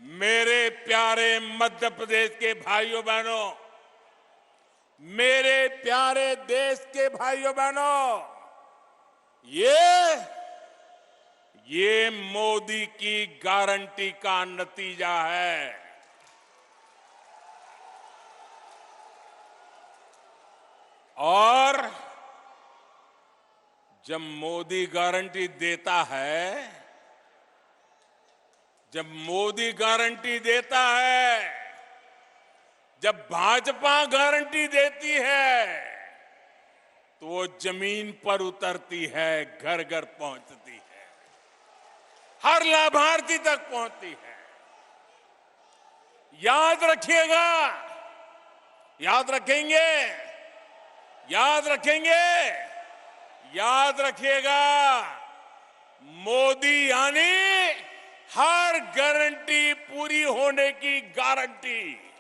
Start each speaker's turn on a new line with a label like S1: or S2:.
S1: मेरे प्यारे मध्य प्रदेश के भाइयों बहनों, मेरे प्यारे देश के भाइयों बहनों, ये मोदी की गारंटी का नतीजा है। और जब मोदी गारंटी देता है, जब भाजपा गारंटी देती है, तो वो जमीन पर उतरती है, घर घर पहुंचती है, हर लाभार्थी तक पहुंचती है। याद रखिएगा, याद रखेंगे, याद रखिएगा, मोदी यानी हर गारंटी पूरी होने की गारंटी।